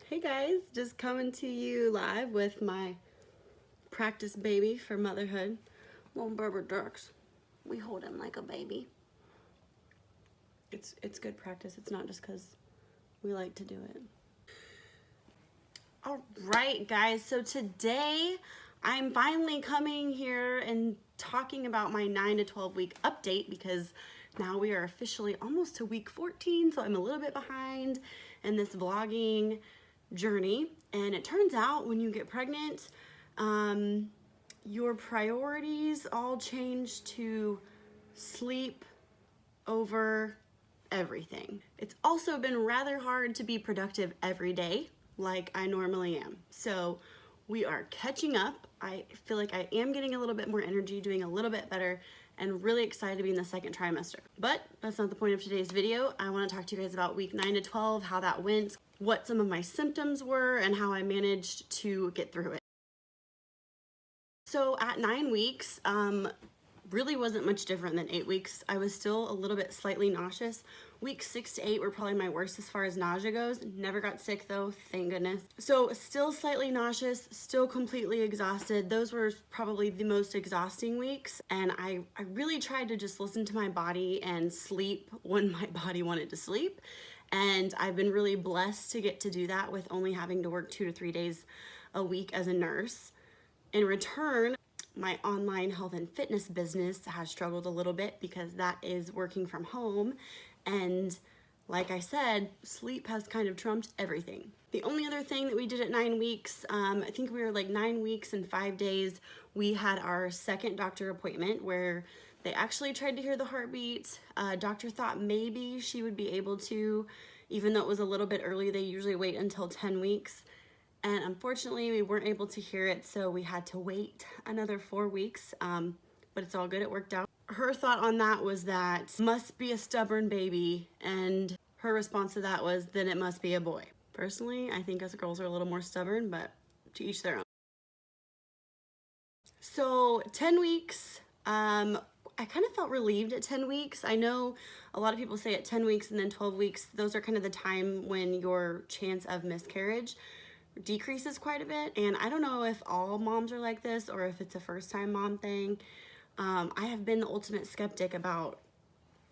Hey guys, just coming to you live with my practice baby for motherhood. Little Berber Dirks. We hold him like a baby. It's good practice. It's not just because we like to do it. All right, guys. So today I'm finally coming here and talking about my 9 to 12 week update because now we are officially almost to week 14, so I'm a little bit behind in this vlogging journey. And it turns out when you get pregnant, your priorities all change to sleep over everything. It's also been rather hard to be productive every day like I normally am. So we are catching up. I feel like I am getting a little bit more energy, doing a little bit better, and really excited to be in the second trimester. But that's not the point of today's video. I want to talk to you guys about week 9 to 12, how that went, what some of my symptoms were, and how I managed to get through it. So at 9 weeks, really wasn't much different than 8 weeks. I was still a little bit slightly nauseous. Weeks 6 to 8 were probably my worst as far as nausea goes. Never got sick though, thank goodness. So still slightly nauseous, still completely exhausted. Those were probably the most exhausting weeks. And I really tried to just listen to my body and sleep when my body wanted to sleep. And I've been really blessed to get to do that with only having to work 2 to 3 days a week as a nurse. In return, my online health and fitness business has struggled a little bit because that is working from home. And like I said, sleep has kind of trumped everything. The only other thing that we did at 9 weeks, I think we were like 9 weeks and 5 days, we had our second doctor appointment where they actually tried to hear the heartbeat. Doctor thought maybe she would be able to, even though it was a little bit early. They usually wait until 10 weeks. And unfortunately, we weren't able to hear it, so we had to wait another 4 weeks, but it's all good, it worked out. Her thought on that was that must be a stubborn baby, and her response to that was, then it must be a boy. Personally, I think us girls are a little more stubborn, but to each their own. So 10 weeks, I kind of felt relieved at 10 weeks. I know a lot of people say at 10 weeks and then 12 weeks, those are kind of the time when your chance of miscarriage decreases quite a bit. And I don't know if all moms are like this or if it's a first-time mom thing. I have been the ultimate skeptic about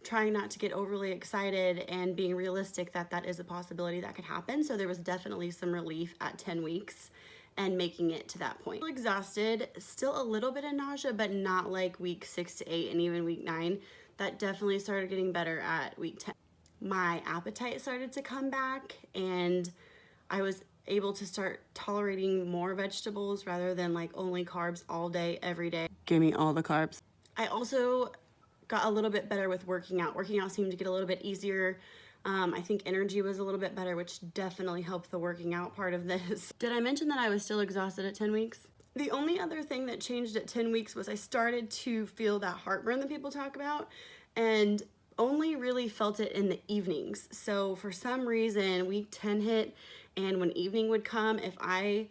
trying not to get overly excited and being realistic that that is a possibility that could happen. So there was definitely some relief at 10 weeks and making it to that point. Still exhausted, still a little bit of nausea, but not like week 6 to 8 and even week 9. That definitely started getting better at week 10. My appetite started to come back and I was able to start tolerating more vegetables rather than like only carbs all day, every day. Give me all the carbs. I also got a little bit better with working out. Working out seemed to get a little bit easier. I think energy was a little bit better, which definitely helped the working out part of this. Did I mention that I was still exhausted at 10 weeks? The only other thing that changed at 10 weeks was I started to feel that heartburn that people talk about, and only really felt it in the evenings. So for some reason, week 10 hit, and when evening would come, if I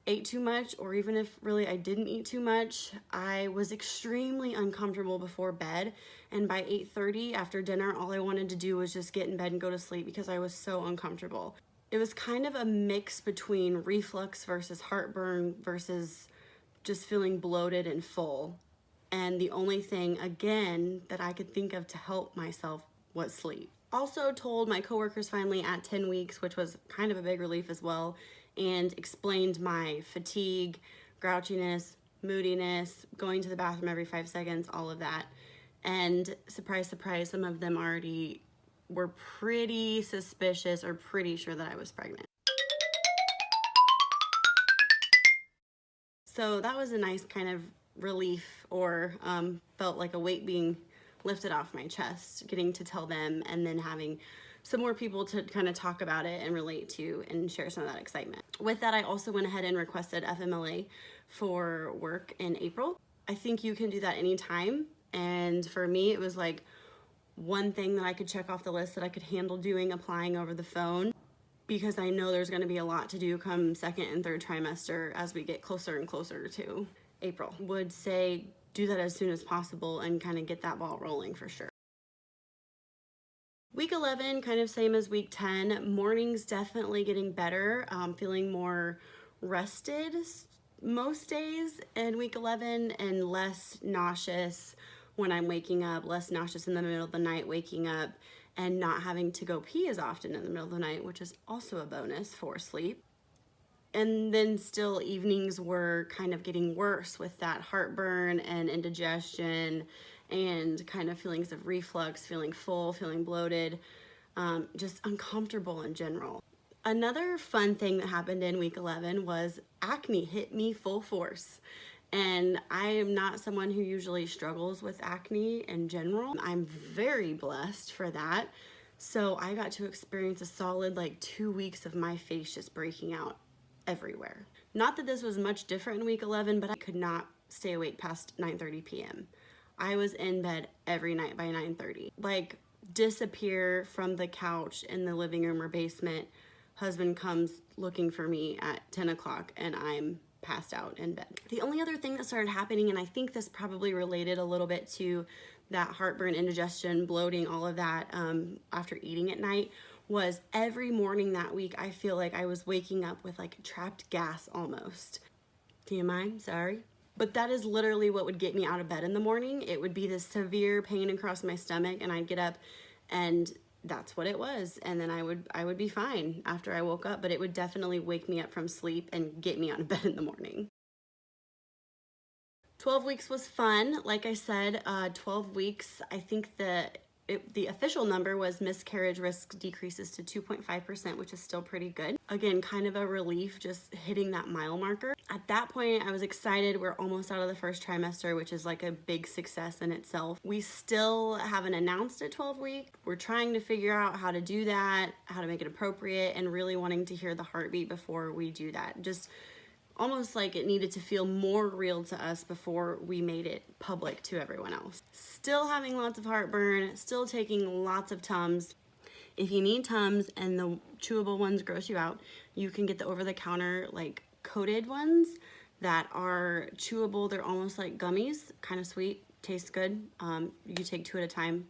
ate too much, or even if really I didn't eat too much, I was extremely uncomfortable before bed. And by 8:30 after dinner, all I wanted to do was just get in bed and go to sleep because I was so uncomfortable. It was kind of a mix between reflux versus heartburn versus just feeling bloated and full. And the only thing, again, that I could think of to help myself was sleep. Also told my coworkers finally at 10 weeks, which was kind of a big relief as well, and explained my fatigue, grouchiness, moodiness, going to the bathroom every 5 seconds, all of that. And surprise, surprise, some of them already were pretty suspicious or pretty sure that I was pregnant. So that was a nice kind of relief, or felt like a weight being lifted off my chest, getting to tell them and then having some more people to kind of talk about it and relate to and share some of that excitement. With that, I also went ahead and requested FMLA for work in April. I think you can do that anytime. And for me, it was like one thing that I could check off the list that I could handle doing, applying over the phone, because I know there's going to be a lot to do come second and third trimester as we get closer and closer to April. Would say do that as soon as possible and kind of get that ball rolling for sure. Week 11, kind of same as week 10. Mornings definitely getting better, feeling more rested most days in week 11 and less nauseous when I'm waking up, less nauseous in the middle of the night waking up, and not having to go pee as often in the middle of the night, which is also a bonus for sleep. And then still evenings were kind of getting worse with that heartburn and indigestion and kind of feelings of reflux, feeling full, feeling bloated, just uncomfortable in general. Another fun thing that happened in week 11 was acne hit me full force. And I am not someone who usually struggles with acne in general. I'm very blessed for that. So I got to experience a solid like 2 weeks of my face just breaking out everywhere. Not that this was much different in week 11, but I could not stay awake past 9:30 p.m. I was in bed every night by 9:30. Like, disappear from the couch in the living room or basement. Husband comes looking for me at 10 o'clock and I'm passed out in bed. The only other thing that started happening, and I think this probably related a little bit to that heartburn, indigestion, bloating, all of that after eating at night, was every morning that week I feel like I was waking up with like trapped gas almost. TMI, sorry. But that is literally what would get me out of bed in the morning. It would be this severe pain across my stomach and I'd get up and that's what it was. And then I would be fine after I woke up, but it would definitely wake me up from sleep and get me out of bed in the morning. 12 weeks was fun. Like I said, 12 weeks, I think the official number was miscarriage risk decreases to 2.5%, which is still pretty good. Again, kind of a relief just hitting that mile marker. At that point, I was excited. We're almost out of the first trimester, which is like a big success in itself. We still haven't announced at 12 weeks. We're trying to figure out how to do that, how to make it appropriate, and really wanting to hear the heartbeat before we do that. Just almost like it needed to feel more real to us before we made it public to everyone else. Still having lots of heartburn, still taking lots of Tums. If you need Tums and the chewable ones gross you out, you can get the over-the-counter like coated ones that are chewable. They're almost like gummies, kind of sweet, tastes good. You take 2 at a time,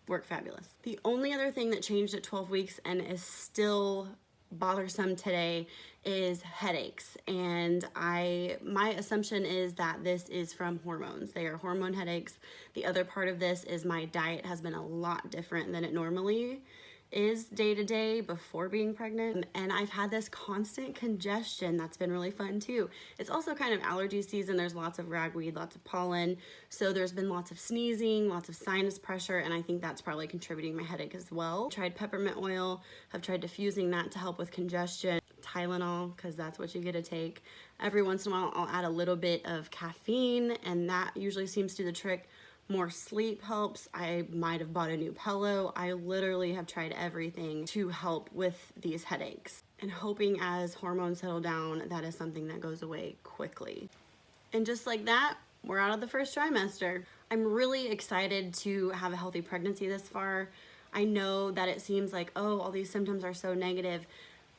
work fabulous. The only other thing that changed at 12 weeks and is still bothersome today is headaches, and my assumption is that this is from hormones. They are hormone headaches. The other part of this is my diet has been a lot different than it normally is day to day before being pregnant, and I've had this constant congestion that's been really fun too. It's also kind of allergy season. There's lots of ragweed, lots of pollen, so there's been lots of sneezing, lots of sinus pressure, and I think that's probably contributing to my headache as well. Tried peppermint oil, have tried diffusing that to help with congestion. Tylenol, because that's what you get to take. Every once in a while I'll add a little bit of caffeine, and that usually seems to do the trick. More sleep helps. I might have bought a new pillow. I literally have tried everything to help with these headaches, and hoping as hormones settle down, that is something that goes away quickly. And just like that, we're out of the first trimester. I'm really excited to have a healthy pregnancy this far. I know that it seems like, oh, all these symptoms are so negative.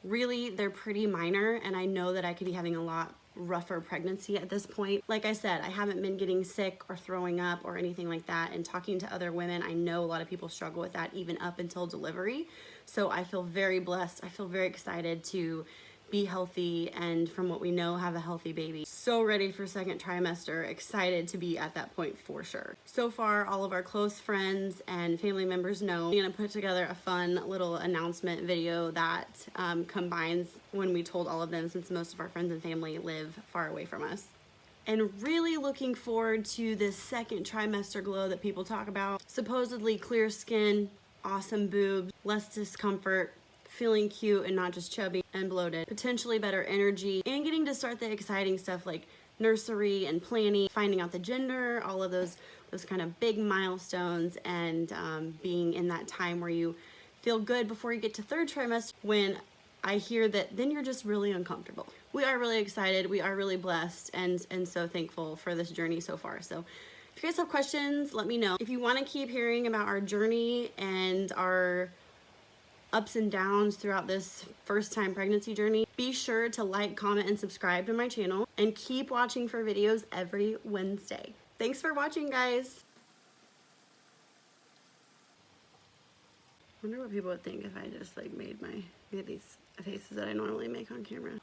Really, they're pretty minor, and I know that I could be having a lot rougher pregnancy at this point. Like I said, I haven't been getting sick or throwing up or anything like that, and talking to other women, I know a lot of people struggle with that even up until delivery. So I feel very blessed. I feel very excited to be healthy, and from what we know, have a healthy baby. So ready for second trimester, excited to be at that point for sure. So far, all of our close friends and family members know. I'm gonna put together a fun little announcement video that combines when we told all of them, since most of our friends and family live far away from us. And really looking forward to this second trimester glow that people talk about. Supposedly clear skin, awesome boobs, less discomfort, feeling cute and not just chubby and bloated, potentially better energy, and getting to start the exciting stuff like nursery and planning, finding out the gender, all of those kind of big milestones, and being in that time where you feel good before you get to third trimester, when I hear that then you're just really uncomfortable. We are really excited, we are really blessed, and so thankful for this journey so far. So if you guys have questions, let me know. If you want to keep hearing about our journey and our ups and downs throughout this first time pregnancy journey, be sure to like, comment, and subscribe to my channel, and keep watching for videos every Wednesday. Thanks for watching, guys. wonder what people would think if I just like made these faces that I normally make on camera.